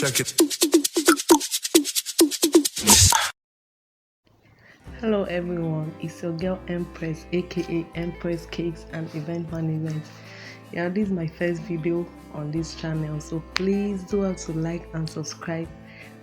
Check it. Hello everyone, it's your girl Empress aka Empress Cakes and Event Management. Yeah, this is my first video on this channel, so please do have to like and subscribe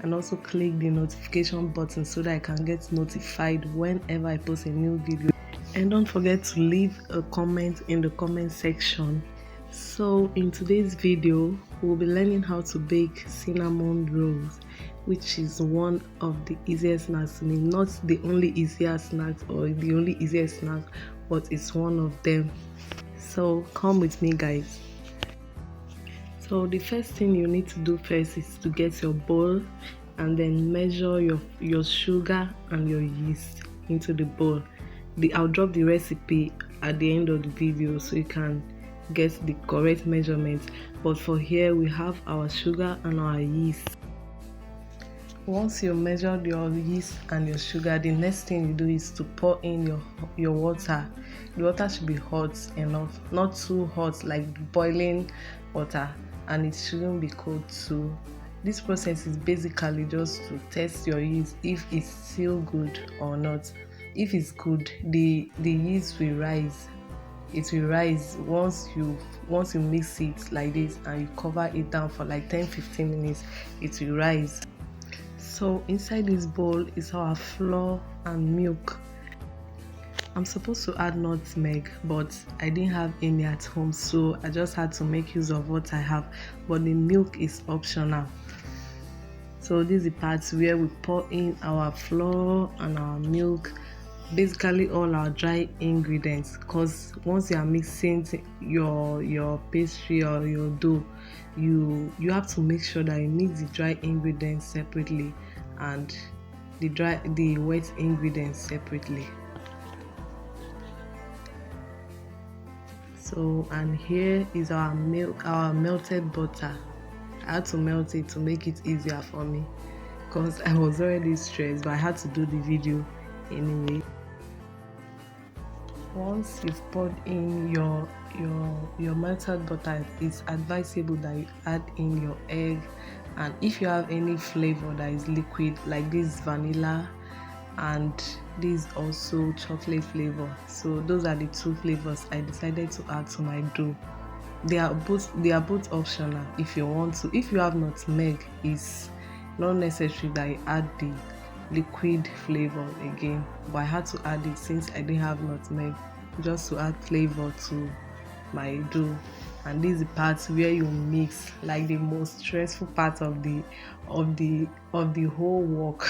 and also click the notification button so that I can get notified whenever I post a new video. And don't forget to leave a comment in the comment section. So in today's video, we'll be learning how to bake cinnamon rolls, which is one of the easiest snacks to me. Not the only easiest snacks or the only easiest snack, but it's one of them. So come with me, guys. So the first thing you need to do first is to get your bowl and then measure your sugar and your yeast into the bowl. I'll drop the recipe at the end of the video so you can get the correct measurements. But for here we have our sugar and our yeast. Once you measured your yeast and your sugar, the next thing you do is to pour in your water. The water should be hot enough, not too hot like boiling water, and it shouldn't be cold too. This process is basically just to test your yeast if it's still good or not. If it's good, the yeast will rise. It will rise once you mix it like this and you cover it down for like 10-15 minutes. It will rise. So inside this bowl is our flour and milk. I'm supposed to add nutmeg, but I didn't have any at home, so I just had to make use of what I have. But the milk is optional. So this is the part where we pour in our flour and our milk, basically all our dry ingredients, because once you are mixing your pastry or your dough, you have to make sure that you mix the dry ingredients separately and the wet ingredients separately. So, and here is our milk, our melted butter. I had to melt it to make it easier for me because I was already stressed, but I had to do the video anyway. Once you've poured in your melted butter, it's advisable that you add in your egg, and if you have any flavor that is liquid, like this vanilla and this also chocolate flavor, so those are the two flavors I decided to add to my dough. They are both optional if you want to. If you have nutmeg, it's not necessary that you add the liquid flavor again, but I had to add it since I didn't have nutmeg, just to add flavor to my dough. And this is the part where you mix, like the most stressful part of the whole work.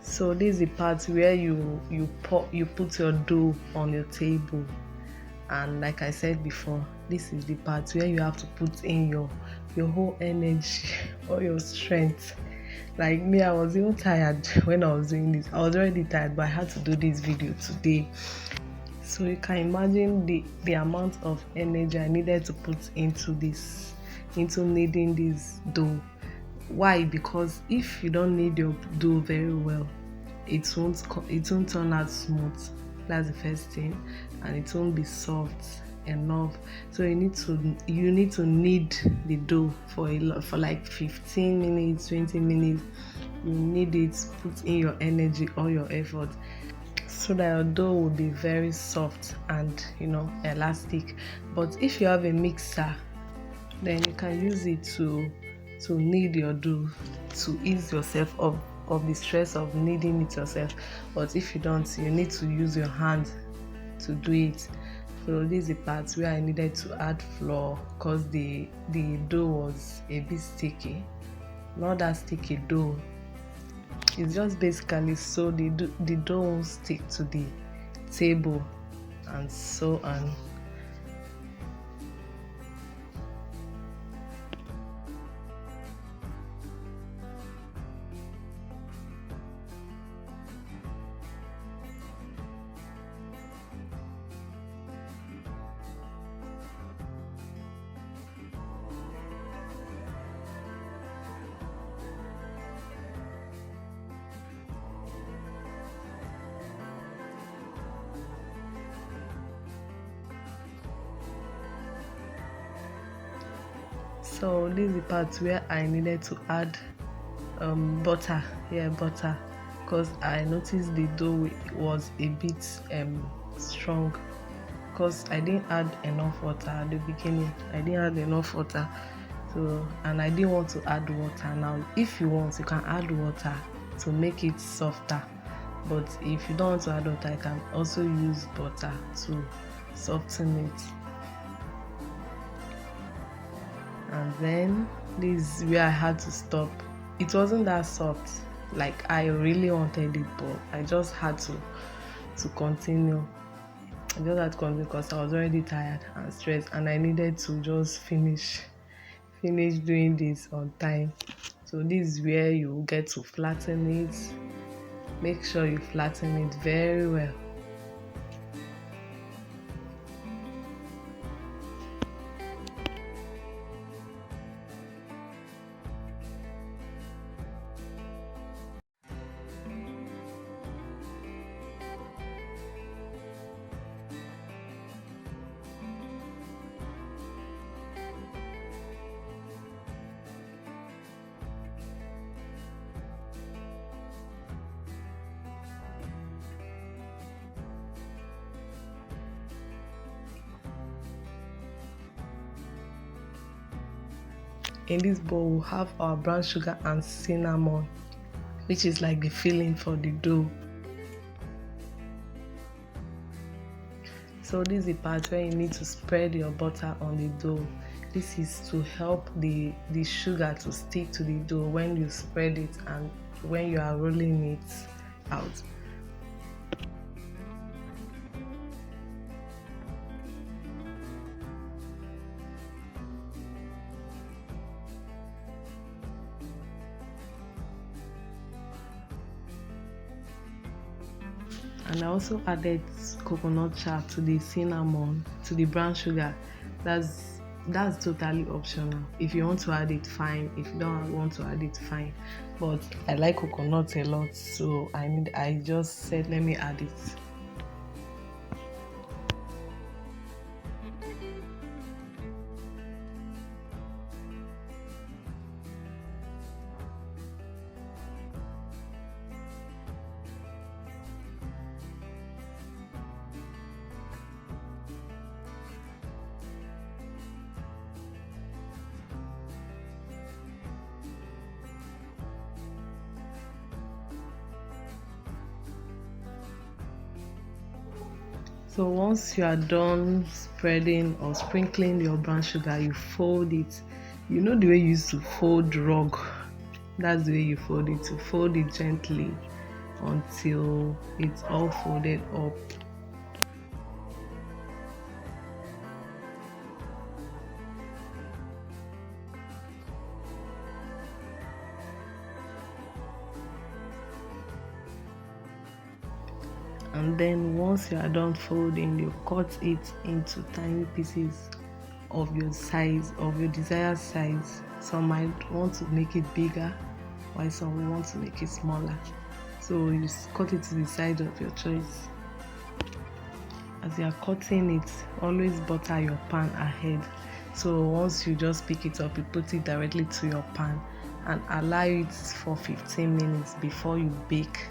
So this is the part where you put your dough on your table, and like I said before, this is the part where you have to put in your whole energy or your strength. Like me, I was even tired when I was doing this. I was already tired, but I had to do this video today. So you can imagine the amount of energy I needed to put into kneading this dough. Why? Because if you don't knead your dough very well, it won't turn out smooth. That's the first thing, and it won't be soft enough. So you need to knead the dough for like 15 minutes, 20 minutes. You knead it, put in your energy or your effort, so that your dough will be very soft and elastic. But if you have a mixer, then you can use it to knead your dough, to ease yourself of the stress of kneading it yourself. But if you don't, you need to use your hand to do it. So this is the part where I needed to add flour, because the dough was a bit sticky. Not that sticky dough, it's just basically so the dough won't stick to the table and so on. So this is the part where I needed to add butter. Yeah, butter, because I noticed the dough was a bit strong, because I didn't add enough water at the beginning. I didn't add enough water, so, and I didn't want to add water. Now if you want, you can add water to make it softer, but if you don't want to add water, you can also use butter to soften it. And then this is where I had to stop. It wasn't that soft like I really wanted it, but I just had to continue. I just had to continue because I was already tired and stressed, and I needed to just finish doing this on time. So this is where you get to flatten it. Make sure you flatten it very well. In this bowl, we'll have our brown sugar and cinnamon, which is like the filling for the dough. So this is the part where you need to spread your butter on the dough. This is to help the sugar to stick to the dough when you spread it and when you are rolling it out. And I also added coconut char to the cinnamon, to the brown sugar. That's totally optional. If you want to add it, fine. If you don't want to add it, fine. But I like coconut a lot, so I just said let me add it. So once you are done spreading or sprinkling your brown sugar, you fold it. You know the way you used to fold rug? That's the way you fold it. To fold it gently until it's all folded up. And then once you are done folding, you cut it into tiny pieces of your size, of your desired size. Some might want to make it bigger, while some will want to make it smaller. So you cut it to the size of your choice. As you are cutting it, always butter your pan ahead. So once you just pick it up, you put it directly to your pan and allow it for 15 minutes before you bake.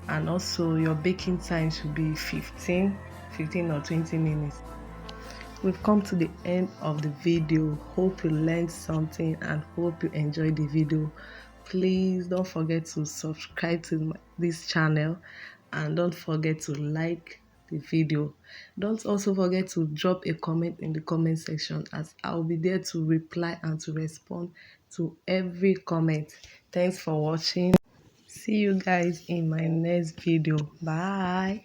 And also your baking time should be 15 or 20 minutes. We've come to the end of the video. Hope you learned something and hope you enjoyed the video. Please don't forget to subscribe to this channel and don't forget to like the video. Don't also forget to drop a comment in the comment section, as I'll be there to reply and to respond to every comment. Thanks for watching. See you guys in my next video. Bye.